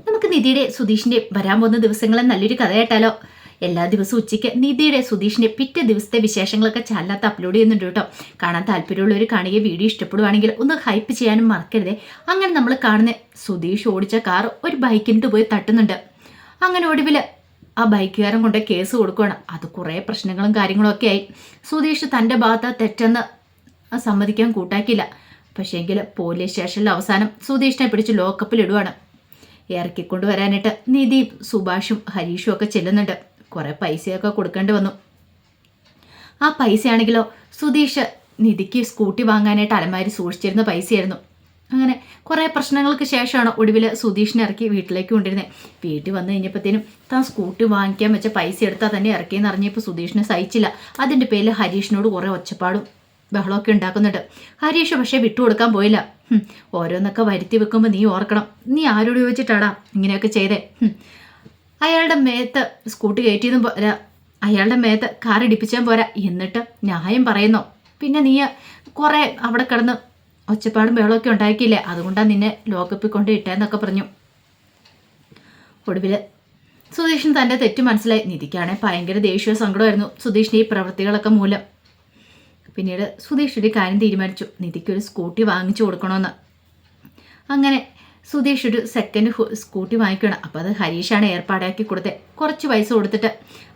നമുക്ക് നിധിയുടെ സുധീഷിന്റെ വരാൻ പോകുന്ന ദിവസങ്ങളെ നല്ലൊരു കഥ കേട്ടാലോ? എല്ലാ ദിവസവും ഉച്ചയ്ക്ക് നിധിയുടെ സുധീഷിന്റെ പിറ്റേ ദിവസത്തെ വിശേഷങ്ങളൊക്കെ ചാനലത്ത് അപ്ലോഡ് ചെയ്യുന്നുണ്ട് കേട്ടോ. കാണാൻ താല്പര്യമുള്ളവർ കാണുകയും വീഡിയോ ഇഷ്ടപ്പെടുവാണെങ്കിൽ ഒന്ന് ഹൈപ്പ് ചെയ്യാനും മറക്കരുതേ. അങ്ങനെ നമ്മൾ കാണുന്ന സുധീഷ് ഓടിച്ച കാർ ഒരു ബൈക്കിനിട്ട് പോയി തട്ടുന്നുണ്ട്. അങ്ങനെ ഒടുവിൽ ആ ബൈക്കുകാരൻ കൊണ്ട് കേസ് കൊടുക്കുകയാണ്. അത് കുറേ പ്രശ്നങ്ങളും കാര്യങ്ങളും ഒക്കെ ആയി. സുധീഷ് തൻ്റെ ഭാഗത്ത് തെറ്റെന്ന് സമ്മതിക്കാൻ കൂട്ടാക്കിയില്ല. പക്ഷേങ്കിൽ പോലീസ് സ്റ്റേഷനിൽ അവസാനം സുധീഷിനെ പിടിച്ച് ലോക്കപ്പിൽ ഇടുവാണ്. ഇറക്കിക്കൊണ്ട് വരാനായിട്ട് നിധി സുഭാഷും ഹരീഷും ഒക്കെ ചെല്ലുന്നുണ്ട്. കുറേ പൈസയൊക്കെ കൊടുക്കേണ്ടി വന്നു. ആ പൈസയാണെങ്കിലോ സുധീഷ് നിധിക്ക് സ്കൂട്ടി വാങ്ങാനായിട്ട് അലമാരി സൂക്ഷിച്ചിരുന്ന പൈസയായിരുന്നു. അങ്ങനെ കുറേ പ്രശ്നങ്ങൾക്ക് ശേഷമാണ് ഒടുവിൽ സുധീഷിനെ ഇറക്കി വീട്ടിലേക്ക് കൊണ്ടിരുന്നത്. വീട്ടിൽ വന്നു കഴിഞ്ഞപ്പോഴത്തേനും താൻ സ്കൂട്ടി വാങ്ങിക്കാൻ വെച്ച പൈസ എടുത്താൽ തന്നെ ഇറക്കിയെന്ന് അറിഞ്ഞപ്പോൾ സുധീഷിനെ സഹിച്ചില്ല. അതിൻ്റെ പേരിൽ ഹരീഷിനോട് കുറേ ഒച്ചപ്പാടും ബഹളമൊക്കെ ഉണ്ടാക്കുന്നുണ്ട്. ഹരീഷ് പക്ഷേ വിട്ടുകൊടുക്കാൻ പോയില്ല. ഓരോന്നൊക്കെ വരുത്തി വെക്കുമ്പോൾ നീ ഓർക്കണം, നീ ആരോട് ചോദിച്ചിട്ടാടാ ഇങ്ങനെയൊക്കെ ചെയ്തേ? അയാളുടെ മേത്ത് സ്കൂട്ടി കയറ്റിയതും പോരാ, അയാളുടെ മേത്ത് കാർ ഇടിപ്പിച്ചാൽ പോരാ, എന്നിട്ട് ന്യായം പറയുന്നോ? പിന്നെ നീ കുറേ അവിടെ കിടന്ന് ഒച്ചപ്പാടും ബഹളമൊക്കെ ഉണ്ടാക്കിയില്ലേ, അതുകൊണ്ടാണ് നിന്നെ ലോക്കപ്പിൽ കൊണ്ട് ഇട്ടേന്നൊക്കെ പറഞ്ഞു. ഒടുവിൽ സുധീഷിന് തൻ്റെ തെറ്റ് മനസ്സിലായി. നിധിക്കാണെങ്കിൽ ഭയങ്കര ദേഷ്യവും സങ്കടമായിരുന്നു സുധീഷിൻ്റെ ഈ പ്രവൃത്തികളൊക്കെ മൂലം. പിന്നീട് സുധീഷ് ഒരു കാര്യം തീരുമാനിച്ചു, നിധിക്കൊരു സ്കൂട്ടി വാങ്ങിച്ചു കൊടുക്കണമെന്ന്. അങ്ങനെ സുധീഷ് ഒരു സെക്കൻഡ് സ്കൂട്ടി വാങ്ങിക്കണം. അപ്പോൾ അത് ഹരീഷാണ് ഏർപ്പാടാക്കി കൊടുത്തത്. കുറച്ച് പൈസ കൊടുത്തിട്ട്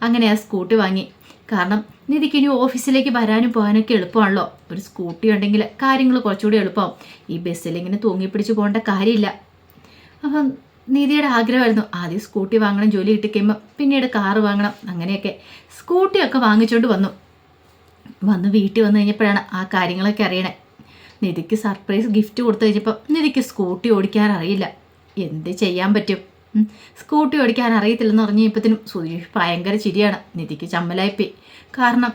അങ്ങനെ ആ സ്കൂട്ടി വാങ്ങി. കാരണം നിധിക്ക് ഇനി ഓഫീസിലേക്ക് വരാനും പോകാനൊക്കെ എളുപ്പമാണല്ലോ. ഒരു സ്കൂട്ടി ഉണ്ടെങ്കിൽ കാര്യങ്ങൾ കുറച്ചുകൂടി എളുപ്പമാവും. ഈ ബസ്സിൽ ഇങ്ങനെ തൂങ്ങിപ്പിടിച്ച് പോകേണ്ട കാര്യമില്ല. അപ്പം നിധിയുടെ ആഗ്രഹമായിരുന്നു ആദ്യം സ്കൂട്ടി വാങ്ങണം, ജോലി കിട്ടിക്കഴിയുമ്പോൾ പിന്നീട് കാറ് വാങ്ങണം. അങ്ങനെയൊക്കെ സ്കൂട്ടിയൊക്കെ വാങ്ങിച്ചുകൊണ്ട് വന്ന് വീട്ടിൽ വന്നു കഴിഞ്ഞപ്പോഴാണ് ആ കാര്യങ്ങളൊക്കെ അറിയണേ. നിധിക്ക് സർപ്രൈസ് ഗിഫ്റ്റ് കൊടുത്തു കഴിഞ്ഞപ്പോൾ നിധിക്ക് സ്കൂട്ടി ഓടിക്കാൻ അറിയില്ല. എന്ത് ചെയ്യാൻ പറ്റും? സ്കൂട്ടി ഓടിക്കാൻ അറിയത്തില്ലെന്ന് പറഞ്ഞു കഴിഞ്ഞപ്പോഴത്തേനും സുധീഷ് ഭയങ്കര ചിരിയാണ്. നിധിക്ക് ചമ്മലായിപ്പോയി. കാരണം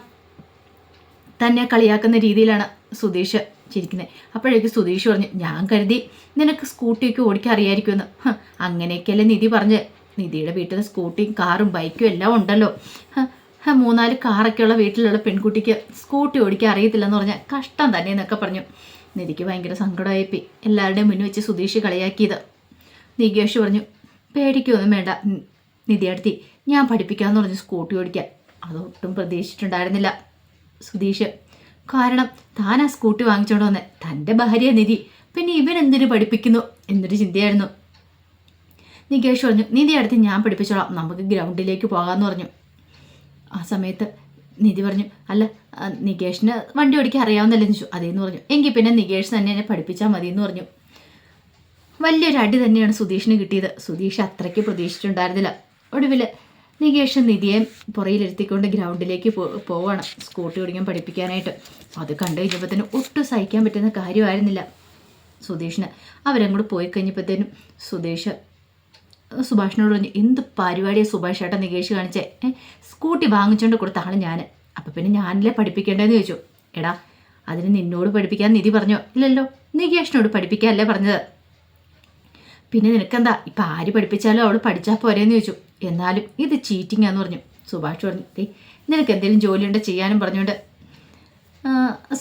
തന്നെ കളിയാക്കുന്ന രീതിയിലാണ് സുധീഷ് ചിരിക്കുന്നത്. അപ്പോഴേക്ക് സുധീഷ് പറഞ്ഞു, ഞാൻ കരുതി നിനക്ക് സ്കൂട്ടിയൊക്കെ ഓടിക്കാൻ അറിയാമായിരിക്കുമെന്ന്. അങ്ങനെയൊക്കെയല്ലേ നിധി പറഞ്ഞ്. നിധിയുടെ വീട്ടിൽ സ്കൂട്ടിയും കാറും ബൈക്കും എല്ലാം ഉണ്ടല്ലോ. 3-4 കാറൊക്കെയുള്ള വീട്ടിലുള്ള പെൺകുട്ടിക്ക് സ്കൂട്ടി ഓടിക്കാൻ അറിയത്തില്ലെന്ന് പറഞ്ഞാൽ കഷ്ടം തന്നെ എന്നൊക്കെ പറഞ്ഞു. നിധിക്ക് ഭയങ്കര സങ്കടമായിപ്പോയി എല്ലാവരുടെയും മുന്നിൽ വെച്ച് സുധീഷ് കളിയാക്കിയത്. നികേഷ് പറഞ്ഞു, പേടിക്കൊന്നും വേണ്ട നിധിയടുത്തി, ഞാൻ പഠിപ്പിക്കാമെന്ന് പറഞ്ഞു സ്കൂട്ടി ഓടിക്കാൻ. അതൊട്ടും പ്രതീക്ഷിച്ചിട്ടുണ്ടായിരുന്നില്ല സുധീഷ്. കാരണം താൻ ആ സ്കൂട്ടി വാങ്ങിച്ചോണ്ട് വന്നേ തൻ്റെ ഭാര്യ നിധി, പിന്നെ ഇവൻ എന്തിനു പഠിപ്പിക്കുന്നു എന്നൊരു ചിന്തയായിരുന്നു. നികേഷ് പറഞ്ഞു, നിധിയടുത്ത് ഞാൻ പഠിപ്പിച്ചോളാം, നമുക്ക് ഗ്രൗണ്ടിലേക്ക് പോകാമെന്ന് പറഞ്ഞു. ആ സമയത്ത് നിധി പറഞ്ഞു, അല്ല നികേഷിന് വണ്ടി ഓടിക്കാൻ അറിയാവുന്നല്ലെന്ന് ചോദിച്ചു. അതേന്ന് പറഞ്ഞു. എങ്കിൽ പിന്നെ നികേഷ് തന്നെ എന്നെ പഠിപ്പിച്ചാൽ മതി എന്ന് പറഞ്ഞു. വലിയൊരു അടി തന്നെയാണ് സുധീഷിന് കിട്ടിയത്. സുധീഷ് അത്രയ്ക്ക് പ്രതീക്ഷിച്ചിട്ടുണ്ടായിരുന്നില്ല. ഒടുവിൽ നികേഷ് നിധിയെ പുറയിലിരുത്തിക്കൊണ്ട് ഗ്രൗണ്ടിലേക്ക് പോവാണ് സ്കൂട്ടി ഓടിക്കാൻ പഠിപ്പിക്കാനായിട്ട്. അത് കണ്ടു കഴിഞ്ഞപ്പോഴത്തേനും ഒട്ടും സഹിക്കാൻ പറ്റുന്ന കാര്യമായിരുന്നില്ല സുധീഷിന്. അവരങ്ങോട്ട് പോയി കഴിഞ്ഞപ്പോഴത്തേനും സുഭാഷിനോട് പറഞ്ഞു, എന്ത് പരിപാടിയാണ് സുഭാഷ് ഏട്ടാ നികേഷ് കാണിച്ചേ? സ്കൂട്ടി വാങ്ങിച്ചുകൊണ്ട് കൊടുത്ത ആൾ ഞാൻ, അപ്പം പിന്നെ ഞാനല്ലേ പഠിപ്പിക്കേണ്ടതെന്ന് ചോദിച്ചു. എടാ അതിന് നിന്നോട് പഠിപ്പിക്കാൻ നിധി പറഞ്ഞോ? ഇല്ലല്ലോ, നികേഷിനോട് പഠിപ്പിക്കാനല്ലേ പറഞ്ഞത്. പിന്നെ നിനക്കെന്താ ഇപ്പം ആര് പഠിപ്പിച്ചാലും അവൾ പഠിച്ചാൽ പോരേന്ന് ചോദിച്ചു. എന്നാലും ഇത് ചീറ്റിങ്ങാന്ന് പറഞ്ഞു. സുഭാഷ് പറഞ്ഞു, നിനക്ക് എന്തെങ്കിലും ജോലിയുണ്ട് ചെയ്യാനും പറഞ്ഞുകൊണ്ട്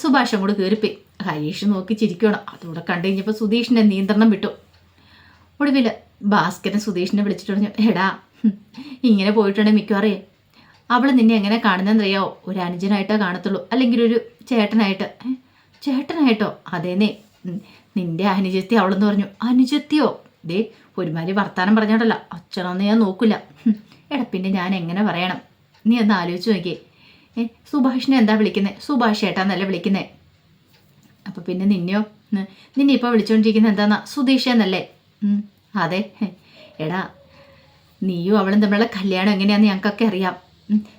സുഭാഷ് അങ്ങോട്ട് കയറിപ്പോയി. ഹരീഷ് നോക്കി ചിരിക്കണം. അതുകൂടെ കണ്ടു കഴിഞ്ഞപ്പോൾ സുധീഷിൻ്റെ നിയന്ത്രണം വിട്ടു. ഒടുവിൽ ഭാസ്കരൻ സുധീഷിനെ വിളിച്ചിട്ട് പറഞ്ഞു, എടാ ഇങ്ങനെ പോയിട്ടുണ്ടെങ്കിൽ മിക്കവാറേ അവൾ നിന്നെ എങ്ങനെ കാണുന്നതെന്നറിയാവോ? ഒരു അനുജനായിട്ടോ കാണത്തുള്ളൂ, അല്ലെങ്കിൽ ഒരു ചേട്ടനായിട്ട്. ചേട്ടനായിട്ടോ? അതേന്നേ, നിന്റെ അനുജത്തി അവളെന്ന് പറഞ്ഞു. അനുജത്തിയോ? ദേ ഒരുമാതിരി വർത്താനം പറഞ്ഞോണ്ടല്ല, അച്ഛനൊന്നും ഞാൻ നോക്കില്ല. എടാ പിന്നെ ഞാൻ എങ്ങനെ പറയണം? നീ ഒന്ന് ആലോചിച്ച് നോക്കിയേ. സുഭാഷിനെ എന്താ വിളിക്കുന്നത്? സുഭാഷ് ഏട്ടാന്നല്ല വിളിക്കുന്നത്. അപ്പം പിന്നെ നിന്നെയോ? നിന്നെ ഇപ്പോൾ വിളിച്ചുകൊണ്ടിരിക്കുന്നത് എന്താന്നാ? സുധീഷ് എന്നല്ലേ? അതെ. എടാ നീയും അവളും തമ്മിലുള്ള കല്യാണം എങ്ങനെയാണെന്ന് ഞങ്ങൾക്കൊക്കെ അറിയാം.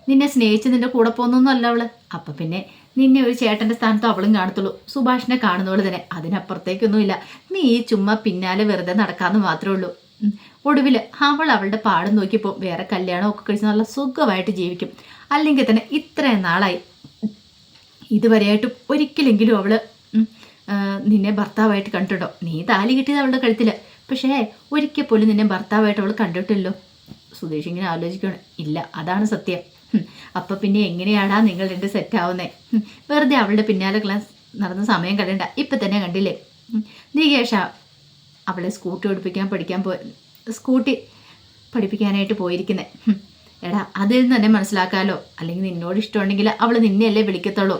നിന്നെ സ്നേഹിച്ച് നിന്റെ കൂടെ പോകുന്നൊന്നും അല്ല അവള്. അപ്പം പിന്നെ നിന്നെ ഒരു ചേട്ടൻ്റെ സ്ഥാനത്ത് അവളും കാണത്തുള്ളൂ, സുഭാഷിനെ കാണുന്നവള് തന്നെ. അതിനപ്പുറത്തേക്കൊന്നുമില്ല. നീ ഈ ചുമ്മാ പിന്നാലെ വെറുതെ നടക്കാമെന്ന് മാത്രമേ ഉള്ളൂ. ഒടുവിൽ അവൾ അവളുടെ പാടും നോക്കിയപ്പോൾ വേറെ കല്യാണമൊക്കെ കഴിച്ച് നല്ല സുഖമായിട്ട് ജീവിക്കും. അല്ലെങ്കിൽ തന്നെ ഇത്രയും നാളായി ഇതുവരെയായിട്ടും ഒരിക്കലെങ്കിലും അവള് നിന്നെ ഭർത്താവായിട്ട് കണ്ടിട്ടുണ്ടോ? നീ താലി കിട്ടിയത് അവളുടെ കഴുത്തിൽ, പക്ഷേ ഒരിക്കൽ പോലും നിന്നെ ഭർത്താവായിട്ട് അവൾ കണ്ടിട്ടില്ലോ. സുധീഷ് ഇങ്ങനെ ആലോചിക്കണം. ഇല്ല, അതാണ് സത്യം. അപ്പം പിന്നെ എങ്ങനെയാടാ നിങ്ങൾ രണ്ട് സെറ്റാവുന്നേ? വെറുതെ അവളുടെ പിന്നാലെ ക്ലാസ് നടന്ന സമയം കണ്ടണ്ട. ഇപ്പം തന്നെ കണ്ടില്ലേ നികേഷ അവളെ സ്കൂട്ടി ഓടിപ്പിക്കാൻ പഠിക്കാൻ സ്കൂട്ടി പഠിപ്പിക്കാനായിട്ട് പോയിരിക്കുന്നത്. എടാ അതിൽ നിന്ന് തന്നെ മനസ്സിലാക്കാമല്ലോ, അല്ലെങ്കിൽ നിന്നോട് ഇഷ്ടമുണ്ടെങ്കിൽ അവൾ നിന്നെയല്ലേ വിളിക്കത്തുള്ളൂ.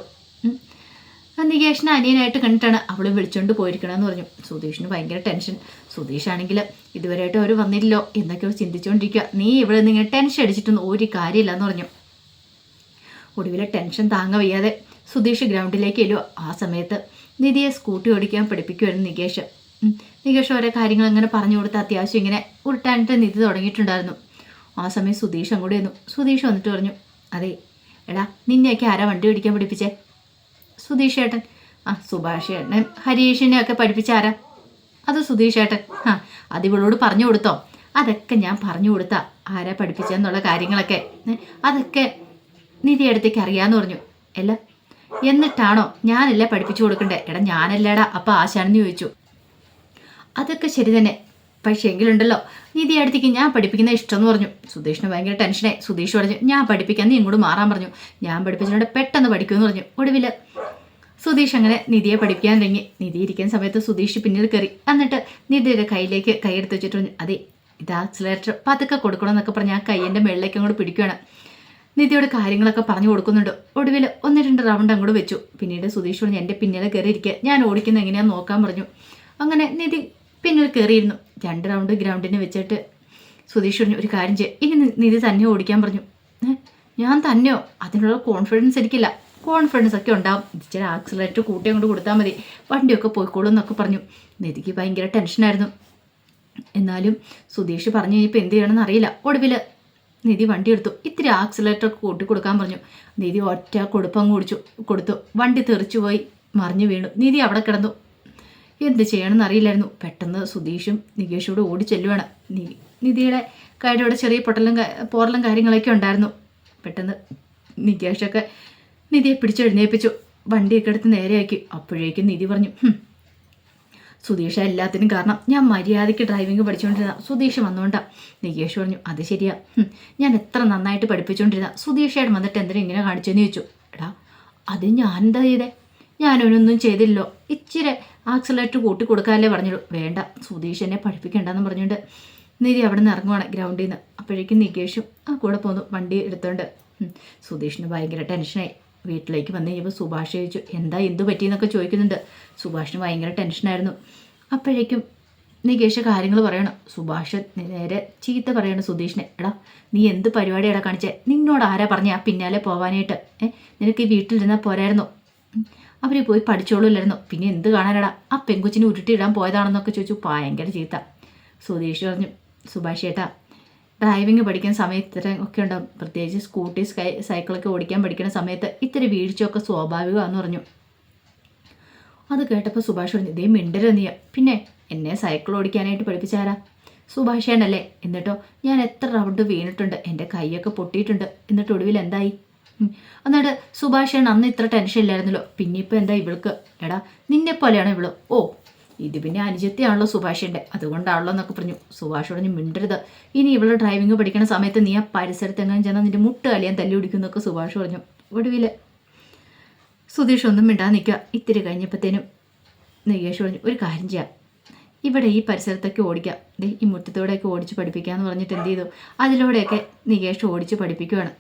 നികേഷിനെ അനിയനായിട്ട് കണ്ടിട്ടാണ് അവൾ വിളിച്ചുകൊണ്ട് പോയിരിക്കണമെന്ന് പറഞ്ഞു. സുധീഷിന് ഭയങ്കര ടെൻഷൻ. സുധീഷാണെങ്കിൽ ഇതുവരെയായിട്ട് അവർ വന്നില്ലല്ലോ എന്നൊക്കെ ചിന്തിച്ചുകൊണ്ടിരിക്കുക. നീ ഇവിടെ നിന്ന് ഇങ്ങനെ ടെൻഷൻ അടിച്ചിട്ടൊന്നും ഒരു കാര്യമില്ലെന്ന് പറഞ്ഞു. ഒടുവിലെ ടെൻഷൻ താങ്ങ വയ്യാതെ സുധീഷ് ഗ്രൗണ്ടിലേക്ക് എല്ലോ. ആ സമയത്ത് നിധിയെ സ്കൂട്ടി ഓടിക്കാൻ പഠിപ്പിക്കുമായിരുന്നു നികേഷ്. നികേഷ് ഓരോ കാര്യങ്ങൾ ഇങ്ങനെ പറഞ്ഞു കൊടുത്ത് അത്യാവശ്യം ഇങ്ങനെ ഉരുട്ടാനിട്ട് നിധി തുടങ്ങിയിട്ടുണ്ടായിരുന്നു. ആ സമയം സുധീഷ് അങ്ങോട്ട് വന്നു. സുധീഷ് വന്നിട്ട് പറഞ്ഞു, അതെ എടാ നിന്നെയൊക്കെ ആരാ വണ്ടി ഓടിക്കാൻ പഠിപ്പിച്ചേ? സുധീഷ് ഏട്ടൻ. സുഭാഷ് ഏട്ടൻ ഹരീഷിനെ ഒക്കെ പഠിപ്പിച്ച ആരാ? അത് സുധീഷ് ഏട്ടൻ. അത് ഇവളോട് പറഞ്ഞു കൊടുത്തോ? അതൊക്കെ ഞാൻ പറഞ്ഞു കൊടുത്താ ആരാ പഠിപ്പിച്ചെന്നുള്ള കാര്യങ്ങളൊക്കെ അതൊക്കെ നിധി അടുത്തേക്ക് അറിയാമെന്ന് പറഞ്ഞു. അല്ല എന്നിട്ടാണോ ഞാനല്ലേ പഠിപ്പിച്ചു കൊടുക്കണ്ടേ? എടാ ഞാനല്ലേടാ അപ്പം ആശാനെന്ന് ചോദിച്ചു. അതൊക്കെ ശരി തന്നെ, പക്ഷേ എങ്കിലുണ്ടല്ലോ നിധി അടുത്തേക്ക് ഞാൻ പഠിപ്പിക്കുന്ന ഇഷ്ടമെന്ന് പറഞ്ഞു. സുധീഷിന് ഭയങ്കര ടെൻഷനായി. സുധീഷ് പറഞ്ഞു, ഞാൻ പഠിപ്പിക്കാൻ നീ ഇങ്ങോട്ട് മാറാൻ പറഞ്ഞു. ഞാൻ പഠിപ്പിച്ചിട്ട് പെട്ടെന്ന് പഠിക്കുമെന്ന് പറഞ്ഞു. ഒടുവിൽ സുധീഷ് അങ്ങനെ നിധിയെ പഠിപ്പിക്കാൻ തുടങ്ങി. നിധി ഇരിക്കുന്ന സമയത്ത് സുധീഷ് പിന്നിൽ കയറി. എന്നിട്ട് നിധിയുടെ കയ്യിലേക്ക് കൈയെടുത്ത് വെച്ചിട്ട് പറഞ്ഞു, അതെ ഇത് ആക്സിലേറ്റർ പതുക്കെ കൊടുക്കണമെന്നൊക്കെ പറഞ്ഞ് ആ കയ്യൻ്റെ മുകളിലേക്ക് അങ്ങോട്ട് പിടിക്കുകയാണ്. നിധിയോട് കാര്യങ്ങളൊക്കെ പറഞ്ഞു കൊടുക്കുന്നുണ്ട്. ഒടുവിൽ 1-2 റൗണ്ട് അങ്ങോട്ട് വെച്ചു. പിന്നീട് സുധീഷ് പറഞ്ഞു, എൻ്റെ പിന്നിൽ കയറി ഇരിക്കുക, ഞാൻ ഓടിക്കുന്നത് എങ്ങനെയാണെന്ന് നോക്കാൻ പറഞ്ഞു. അങ്ങനെ നിധി പിന്നിൽ കയറിയിരുന്നു. 2 റൗണ്ട് ഗ്രൗണ്ടിന് വെച്ചിട്ട് സുധീഷ് പറഞ്ഞു, ഒരു കാര്യം ചെയ്യും, ഇനി നിധി തന്നെ ഓടിക്കാൻ പറഞ്ഞു. ഞാൻ തന്നെയോ? അതിനുള്ള കോൺഫിഡൻസ് എനിക്കില്ല. കോൺഫിഡൻസ് ഒക്കെ ഉണ്ടാവും, ഇച്ചിരി ആക്സിലേറ്റർ കൂട്ടി അങ്ങോട്ട് കൊടുത്താൽ മതി, വണ്ടിയൊക്കെ പോയിക്കോളും എന്നൊക്കെ പറഞ്ഞു. നിധിക്ക് ഭയങ്കര ടെൻഷനായിരുന്നു. എന്നാലും സുധീഷ് പറഞ്ഞു കഴിഞ്ഞപ്പോൾ എന്ത് ചെയ്യണമെന്ന് അറിയില്ല. ഒടുവിൽ നിധി വണ്ടി എടുത്തു. ഇത്തിരി ആക്സിലേറ്റർ കൂട്ടി കൊടുക്കാൻ പറഞ്ഞു. നിധി ഒറ്റ കൊടുപ്പം കൊടുത്തു. വണ്ടി തെറിച്ചു പോയി മറിഞ്ഞു വീണു. നിധി അവിടെ കിടന്നു. എന്ത് ചെയ്യണമെന്ന് അറിയില്ലായിരുന്നു. പെട്ടെന്ന് സുധീഷും നികേഷോട് ഓടി ചെല്ലുവാണ്. നിധിയുടെ കൈയുടെ ചെറിയ പോറലും കാര്യങ്ങളൊക്കെ ഉണ്ടായിരുന്നു. പെട്ടെന്ന് നികേഷൊക്കെ നിധിയെ പിടിച്ചെഴുന്നേൽപ്പിച്ചു. വണ്ടിയൊക്കെ എടുത്ത് നേരെയാക്കി. അപ്പോഴേക്കും നിധി പറഞ്ഞു, സുധീഷ എല്ലാത്തിനും കാരണം, ഞാൻ മര്യാദയ്ക്ക് ഡ്രൈവിംഗ് പഠിച്ചുകൊണ്ടിരുന്ന സുധീഷ് വന്നുകൊണ്ടാണ്. നികേഷ് പറഞ്ഞു, അത് ശരിയാ, ഞാൻ എത്ര നന്നായിട്ട് പഠിപ്പിച്ചുകൊണ്ടിരുന്ന സുധീഷയുടെ വന്നിട്ട് എന്തിനും ഇങ്ങനെ കാണിച്ചെന്ന് ചോദിച്ചു. എടാ അത് ഞാൻ എന്താ ചെയ്തേ? ഞാനൊന്നും ചെയ്തില്ലല്ലോ, ഇച്ചിരി ആക്സിലേറ്റർ കൂട്ടി കൊടുക്കാനല്ലേ പറഞ്ഞുള്ളൂ. വേണ്ട, സുധീഷ് എന്നെ പഠിപ്പിക്കണ്ടെന്ന് പറഞ്ഞുകൊണ്ട് നിധി അവിടെ നിന്ന് ഇറങ്ങുവാണ് ഗ്രൗണ്ടിൽ നിന്ന്. അപ്പോഴേക്കും നികേഷും കൂടെ പോന്നു വണ്ടി എടുത്തുകൊണ്ട്. സുധീഷിന് ഭയങ്കര ടെൻഷനായി. വീട്ടിലേക്ക് വന്നു കഴിഞ്ഞപ്പോൾ സുഭാഷ് ചോദിച്ചു, എന്താ എന്തു പറ്റിയെന്നൊക്കെ ചോദിക്കുന്നുണ്ട്. സുഭാഷിന് ഭയങ്കര ടെൻഷനായിരുന്നു. അപ്പോഴേക്കും നികേഷ് കാര്യങ്ങൾ പറയണം. സുഭാഷ് നേരെ ചീത്ത പറയണം സുധീഷിനെ. എടാ നീ എന്ത് പരിപാടിയാടാ കാണിച്ചേ? നിന്നോട് ആരാ പറഞ്ഞേ ആ പിന്നാലെ പോകാനായിട്ട്? നിനക്ക് ഈ വീട്ടിലിരുന്നാൽ പോരായിരുന്നോ? അവർ പോയി പഠിച്ചോളൂല്ലായിരുന്നോ? പിന്നെ എന്ത് കാണാനടാ? ആ പെങ്കുച്ചിനെ ഉരുട്ടിയിടാൻ പോയതാണെന്നൊക്കെ ചോദിച്ചു. ഭയങ്കര ചീത്ത. സുധീഷ് പറഞ്ഞു, സുഭാഷ് ചേട്ടാ ഡ്രൈവിംഗ് പഠിക്കുന്ന സമയത്ത് ഇത്തരം ഒക്കെ ഉണ്ടാവും, പ്രത്യേകിച്ച് സ്കൂട്ടി സൈക്കിളൊക്കെ ഓടിക്കാൻ പഠിക്കുന്ന സമയത്ത് ഇത്തിരി വീഴ്ചയൊക്കെ സ്വാഭാവികമാണെന്ന് പറഞ്ഞു. അത് കേട്ടപ്പോൾ സുഭാഷ് പറഞ്ഞു, ഇതേ മിണ്ടര നീ, പിന്നെ എന്നെ സൈക്കിൾ ഓടിക്കാനായിട്ട് പഠിപ്പിച്ചാരാ? സുഭാഷേനല്ലേ? എന്നിട്ടോ ഞാൻ എത്ര റൗണ്ട് വീണിട്ടുണ്ട്, എൻ്റെ കൈയൊക്കെ പൊട്ടിയിട്ടുണ്ട്. എന്നിട്ട് ഒടുവിൽ എന്തായി? എന്നിട്ട് സുഭാഷേണ് അന്ന് ഇത്ര ടെൻഷൻ ഇല്ലായിരുന്നല്ലോ, പിന്നെ ഇപ്പം എന്താ ഇവൾക്ക്? എടാ നിന്നെ പോലെയാണ് ഇവള്. ഓ ഇത് പിന്നെ അനുജത്തിയാണല്ലോ സുഭാഷിൻ്റെ, അതുകൊണ്ടാണല്ലോ എന്നൊക്കെ പറഞ്ഞു. സുഭാഷ് പറഞ്ഞു, മിണ്ടരുത്, ഇനി ഇവള് ഡ്രൈവിംഗ് പഠിക്കുന്ന സമയത്ത് നീ ആ പരിസരത്ത് എങ്ങനെ ചെന്നാൽ നിന്റെ മുട്ട് കലിയാൻ തല്ലി പിടിക്കുന്നൊക്കെ സുഭാഷ് പറഞ്ഞു. ഒടുവിൽ സുധീഷ് ഒന്നും മിണ്ടാൻ നിൽക്കുക. ഇത്തിരി കഴിഞ്ഞപ്പോഴത്തേനും നികേഷ് പറഞ്ഞു, ഒരു കാര്യം ചെയ്യാം, ഇവിടെ ഈ പരിസരത്തൊക്കെ ഓടിക്കാം, ഈ മുറ്റത്തോടെയൊക്കെ ഓടിച്ച് പഠിപ്പിക്കാമെന്ന് പറഞ്ഞിട്ട് എന്ത് ചെയ്തു, അതിലൂടെയൊക്കെ നികേഷ് ഓടിച്ച് പഠിപ്പിക്കുകയാണ്.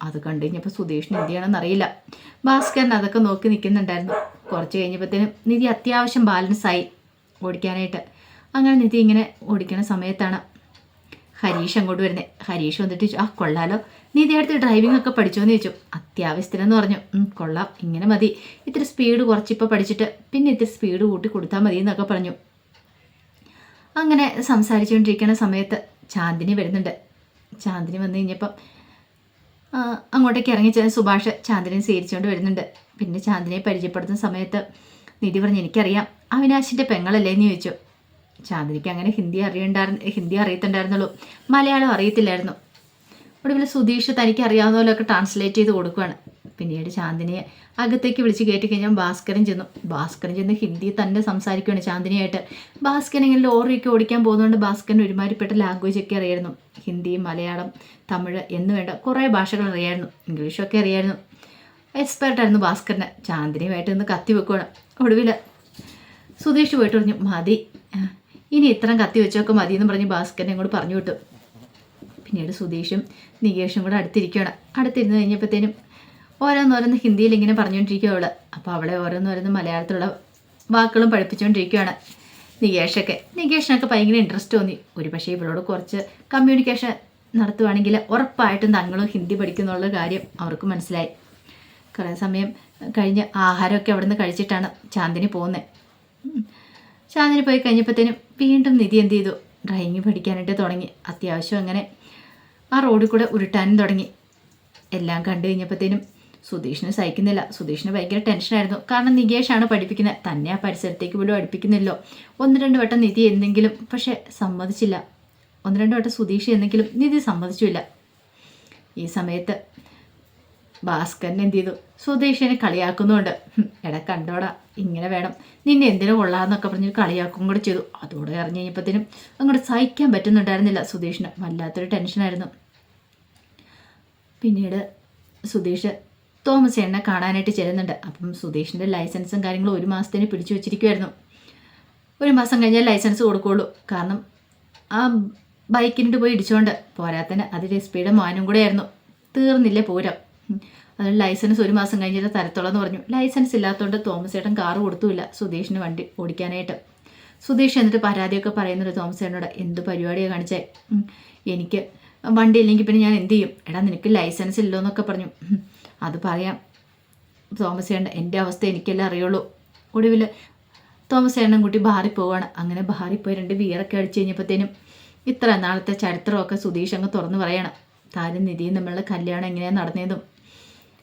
അത് കണ്ടു കഴിഞ്ഞപ്പോൾ സുധീഷിന് എന്ത് ചെയ്യണമെന്ന് അറിയില്ല. ഭാസ്കരൻ അതൊക്കെ നോക്കി നിൽക്കുന്നുണ്ടായിരുന്നു. കുറച്ച് കഴിഞ്ഞപ്പോഴത്തേനും നിധി അത്യാവശ്യം ബാലൻസായി ഓടിക്കാനായിട്ട്. അങ്ങനെ നിധി ഇങ്ങനെ ഓടിക്കുന്ന സമയത്താണ് ഹരീഷ് അങ്ങോട്ട് വരുന്നത്. ഹരീഷ് വന്നിട്ട് കൊള്ളാലോ, നിധി അടുത്ത് ഡ്രൈവിംഗ് ഒക്കെ പഠിച്ചോന്ന് ചോദിച്ചു. അത്യാവശ്യത്തിനെന്ന് പറഞ്ഞു. കൊള്ളാം, ഇങ്ങനെ മതി, ഇത്തിരി സ്പീഡ് കുറച്ചിപ്പോൾ പഠിച്ചിട്ട് പിന്നെ ഇത്തിരി സ്പീഡ് കൂട്ടി കൊടുത്താൽ മതി എന്നൊക്കെ പറഞ്ഞു. അങ്ങനെ സംസാരിച്ചുകൊണ്ടിരിക്കുന്ന സമയത്ത് ചാന്ദിനി വരുന്നുണ്ട്. ചാന്ദിനി വന്നു കഴിഞ്ഞപ്പം അങ്ങോട്ടേക്ക് ഇറങ്ങി സുഭാഷ് ചാന്ദിനിയെ സ്വീകരിച്ചുകൊണ്ട് വരുന്നുണ്ട്. പിന്നെ ചാന്ദിനിയെ പരിചയപ്പെടുത്തുന്ന സമയത്ത് നിധി പറഞ്ഞു, എനിക്കറിയാം അവിനാശിൻ്റെ പെങ്ങളല്ലേ എന്ന് ചോദിച്ചു. ചാന്ദിനിക്ക് അങ്ങനെ ഹിന്ദി അറിയത്തുണ്ടായിരുന്നുള്ളൂ, മലയാളം അറിയത്തില്ലായിരുന്നു. ഒടുവിൽ സുധീഷ് തനിക്ക് അറിയാവുന്ന പോലെയൊക്കെ ട്രാൻസ്ലേറ്റ് ചെയ്ത് കൊടുക്കുകയാണ്. പിന്നീട് ചാന്ദിനിയെ അകത്തേക്ക് വിളിച്ച് കയറ്റി കഴിഞ്ഞാൽ ഭാസ്കരൻ ചെന്ന് ഹിന്ദി തന്നെ സംസാരിക്കുകയാണ് ചാന്ദിനിയായിട്ട്. ഭാസ്കരൻ ഇങ്ങനെ ലോറിയൊക്കെ ഓടിക്കാൻ പോകുന്നതുകൊണ്ട് ഭാസ്കരൻ ഒരുമാതിരിപ്പെട്ട ലാംഗ്വേജ് ഒക്കെ അറിയായിരുന്നു. ഹിന്ദി, മലയാളം, തമിഴ് എന്ന് വേണ്ട കുറേ ഭാഷകൾ അറിയായിരുന്നു, ഇംഗ്ലീഷൊക്കെ അറിയായിരുന്നു. എക്സ്പേർട്ടായിരുന്നു ഭാസ്കരന്. ചാന്ദിനിയുമായിട്ട് നിന്ന് കത്തി വെക്കുകയാണ്. ഒടുവിൽ സുധീഷ് പോയിട്ട് പറഞ്ഞു, മതി, ഇനി ഇത്രയും കത്തി വെച്ചൊക്കെ മതിയെന്ന് പറഞ്ഞ് ഭാസ്കരനെ കൂടെ പറഞ്ഞു വിട്ടു. പിന്നീട് സുധീഷും നികേഷും കൂടെ അടുത്തിരുന്ന് കഴിഞ്ഞപ്പോഴത്തേനും ഓരോന്നോരോന്ന് ഹിന്ദിയിൽ ഇങ്ങനെ പറഞ്ഞുകൊണ്ടിരിക്കുക അവള്. അപ്പോൾ അവളെ ഓരോന്നോരോന്ന് മലയാളത്തിലുള്ള വാക്കുകളും പഠിപ്പിച്ചുകൊണ്ടിരിക്കുകയാണ് നികേഷിനൊക്കെ ഭയങ്കര ഇൻട്രസ്റ്റ് തോന്നി. ഒരു പക്ഷേ ഇവളോട് കുറച്ച് കമ്മ്യൂണിക്കേഷൻ നടത്തുവാണെങ്കിൽ ഉറപ്പായിട്ടും തങ്ങളും ഹിന്ദി പഠിക്കുന്നുള്ള കാര്യം അവർക്ക് മനസ്സിലായി. കുറേ സമയം കഴിഞ്ഞ് ആഹാരമൊക്കെ അവിടെ നിന്ന് കഴിച്ചിട്ടാണ് ചാന്ദിനി പോകുന്നത്. ചാന്ദിനി പോയി കഴിഞ്ഞപ്പോഴത്തേനും വീണ്ടും നിധി എന്ത് ചെയ്തു, ഡ്രൈവിങ് പഠിക്കാനായിട്ട് തുടങ്ങി. അത്യാവശ്യം അങ്ങനെ ആ റോഡിൽ കൂടെ ഉരുട്ടാനും തുടങ്ങി. എല്ലാം കണ്ടു കഴിഞ്ഞപ്പോഴത്തേനും സുധീഷിന് സഹിക്കുന്നില്ല. സുധീഷിന് ഭയങ്കര ടെൻഷനായിരുന്നു. കാരണം നികേഷാണ് പഠിപ്പിക്കുന്നത്, തന്നെ ആ പരിസരത്തേക്ക് പോലും അടുപ്പിക്കുന്നില്ലോ. 1-2 വട്ടം നിധി എന്തെങ്കിലും പക്ഷെ സമ്മതിച്ചില്ല. 1-2 വട്ടം സുധീഷ് എന്തെങ്കിലും നിധി സമ്മതിച്ചില്ല. ഈ സമയത്ത് ഭാസ്കരൻ എന്ത് ചെയ്തു, സുധീഷിനെ കളിയാക്കുന്നുണ്ട്. എടാ കണ്ടോടാ, ഇങ്ങനെ വേണം, നിന്നെ എന്തിനു കൊള്ളാന്നൊക്കെ പറഞ്ഞ് കളിയാക്കും കൂടെ ചെയ്തു. അതോടെ അറിഞ്ഞു കഴിഞ്ഞപ്പോഴത്തേനും അങ്ങോട്ട് സഹിക്കാൻ പറ്റുന്നുണ്ടായിരുന്നില്ല സുധീഷിന്. വല്ലാത്തൊരു ടെൻഷനായിരുന്നു. പിന്നീട് സുധീഷ് തോമസ് ചേട്ടനെ കാണാനായിട്ട് ചെല്ലുന്നുണ്ട്. അപ്പം സുധീഷിൻ്റെ ലൈസൻസും കാര്യങ്ങളും 1 മാസത്തിന് പിടിച്ചു വെച്ചിരിക്കുമായിരുന്നു. 1 മാസം കഴിഞ്ഞാൽ ലൈസൻസ് കൊടുക്കുകയുള്ളൂ. കാരണം ആ ബൈക്കിനിട്ട് പോയി ഇടിച്ചുകൊണ്ട് പോരാത്തന്നെ അതിൽ എസ്പിയുടെ മോനും കൂടെ ആയിരുന്നു. തീർന്നില്ലേ പൂരം. അത് ലൈസൻസ് 1 മാസം കഴിഞ്ഞിട്ട് തരത്തുള്ളതെന്ന് പറഞ്ഞു. ലൈസൻസ് ഇല്ലാത്തതുകൊണ്ട് തോമസ് ചേട്ടൻ കാറ് കൊടുത്തുമില്ല സുധീഷിന് വണ്ടി ഓടിക്കാനായിട്ട്. സുധീഷ് എന്നിട്ട് പരാതിയൊക്കെ പറയുന്നുണ്ട് തോമസ് ചേട്ടനോട്. എന്ത് പരിപാടിയാണ് കാണിച്ചേ, എനിക്ക് വണ്ടി ഇല്ലെങ്കിൽ പിന്നെ ഞാൻ എന്ത് ചെയ്യും? എടാ നിനക്ക് ലൈസൻസ് ഇല്ലോ എന്നൊക്കെ പറഞ്ഞു. അത് പറയാം തോമസ് ചേട്ടൻ, എൻ്റെ അവസ്ഥ എനിക്കെല്ലാം അറിയുള്ളൂ. ഒടുവിൽ തോമസ് ചേട്ടനും കൂട്ടി ബാറിൽ പോവുകയാണ്. അങ്ങനെ ബാറിൽ പോയി 2 ബിയറൊക്കെ അടിച്ചു കഴിഞ്ഞപ്പോഴത്തേനും ഇത്ര നാളത്തെ ചരിത്രമൊക്കെ സുധീഷ് അങ്ങ് തുറന്നു പറയണം. താനും നിധിയും തമ്മിലുള്ള കല്യാണം എങ്ങനെയാണ് നടന്നതും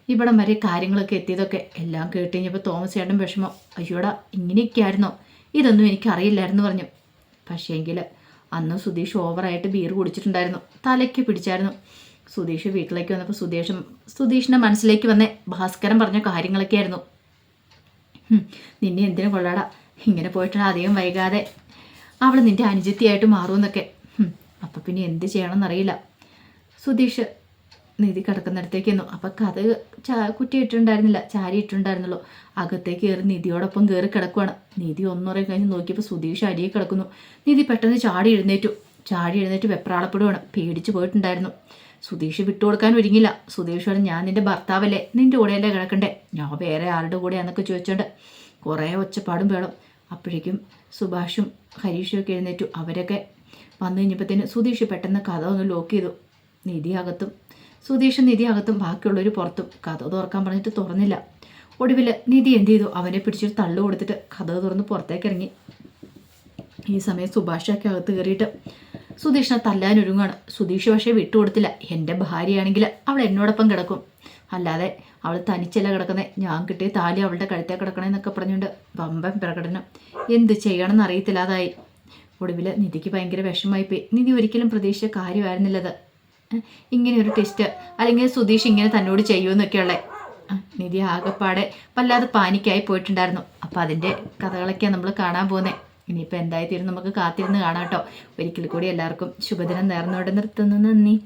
ഇവിടം വരെ കാര്യങ്ങളൊക്കെ എത്തിയതൊക്കെ എല്ലാം കേട്ട് കഴിഞ്ഞപ്പോൾ തോമസ് ചേട്ടൻ വിഷമം. അയ്യോടാ ഇങ്ങനെയൊക്കെയായിരുന്നോ, ഇതൊന്നും എനിക്കറിയില്ലായിരുന്നു പറഞ്ഞു. പക്ഷേങ്കിൽ അന്ന് സുധീഷ് ഓവറായിട്ട് ബീർ കുടിച്ചിട്ടുണ്ടായിരുന്നു, തലയ്ക്ക് പിടിച്ചായിരുന്നു. സുധീഷ് വീട്ടിലേക്ക് വന്നപ്പോൾ സുധീഷിൻ്റെ മനസ്സിലേക്ക് വന്ന ഭാസ്കരൻ പറഞ്ഞ കാര്യങ്ങളൊക്കെ ആയിരുന്നു. നിന്നെ എന്തിനു കൊള്ളാടാ, ഇങ്ങനെ പോയിട്ടാണ് അധികം വൈകാതെ അവൾ നിൻ്റെ അനുജത്തിയായിട്ട് മാറുമെന്നൊക്കെ. അപ്പം പിന്നെ എന്ത് ചെയ്യണമെന്നറിയില്ല. സുധീഷ് നിധി കിടക്കുന്നിടത്തേക്ക് വന്നു. അപ്പം കഥ കുറ്റിയിട്ടുണ്ടായിരുന്നില്ല, ചാരിയിട്ടുണ്ടായിരുന്നുള്ളൂ. അകത്തേക്ക് കയറി നിധിയോടൊപ്പം കയറി കിടക്കുവാണ്. നിധി ഒന്നുറേ കഴിഞ്ഞ് നോക്കിയപ്പോൾ സുധീഷ് അരിയെ കിടക്കുന്നു. നിധി പെട്ടെന്ന് ചാടി എഴുന്നേറ്റ് വെപ്രാളപ്പെടുവാണ്. പേടിച്ച് പോയിട്ടുണ്ടായിരുന്നു. സുധീഷ് വിട്ടുകൊടുക്കാൻ ഒരുങ്ങില്ല. സുധീഷോട് ഞാൻ നിൻ്റെ ഭർത്താവല്ലേ, നിൻ്റെ കൂടെയല്ലേ കിടക്കണ്ടേ, ഞാൻ വേറെ ആരുടെ കൂടെയാന്നൊക്കെ ചോദിച്ചോണ്ട് കുറേ ഒച്ചപ്പാടും വേണം. അപ്പോഴേക്കും സുഭാഷും ഹരീഷും ഒക്കെ എഴുന്നേറ്റു. അവരൊക്കെ വന്നു കഴിഞ്ഞപ്പോഴത്തേന് സുധീഷ് പെട്ടെന്ന് കഥ ഒന്ന് ലോക്ക് ചെയ്തു. നിധി അകത്തും ബാക്കിയുള്ളവർ പുറത്തും. കഥ തുറക്കാൻ പറഞ്ഞിട്ട് തുറന്നില്ല. ഒടുവിൽ നിധി എന്ത് ചെയ്തു, അവനെ പിടിച്ചൊരു തള്ളു കൊടുത്തിട്ട് കഥ തുറന്ന് പുറത്തേക്ക് ഇറങ്ങി. ഈ സമയം സുഭാഷൊക്കെ അകത്ത് കയറിയിട്ട് സുധീഷിനെ തല്ലാനൊരുങ്ങാണ്. സുധീഷ് പക്ഷേ വിട്ടുകൊടുത്തില്ല. എൻ്റെ ഭാര്യയാണെങ്കിൽ അവൾ എന്നോടൊപ്പം കിടക്കും, അല്ലാതെ അവൾ തനിച്ചല്ല കിടക്കുന്നത്, ഞാൻ കിട്ടിയ താലി അവളുടെ കഴുത്തേ കിടക്കണമെന്നൊക്കെ പറഞ്ഞുകൊണ്ട് വമ്പൻ പ്രകടനം. എന്ത് ചെയ്യണമെന്ന് അറിയത്തില്ലാതായി. ഒടുവിൽ നിധിക്ക് ഭയങ്കര വിഷമമായിപ്പോയി. നിധി ഒരിക്കലും പ്രതീക്ഷിച്ച കാര്യമായിരുന്നില്ലത്, ഇങ്ങനെ ഒരു ടെസ്റ്റ്, അല്ലെങ്കിൽ സുധീഷ് ഇങ്ങനെ തന്നോട് ചെയ്യുമെന്നൊക്കെയുള്ള. നിധി ആകെപ്പാടെ വല്ലാതെ പാനിക്കായി പോയിട്ടുണ്ടായിരുന്നു. അപ്പം അതിൻ്റെ കഥകളൊക്കെയാണ് നമ്മൾ കാണാൻ പോകുന്നത്. ഇനിയിപ്പോൾ എന്തായി തീരും നമുക്ക് കാത്തിരുന്ന് കാണാം കേട്ടോ. ഒരിക്കൽ കൂടി എല്ലാവർക്കും ശുഭദിനം നേർന്നുകൊണ്ട് നിർത്തുന്നു. നന്ദി.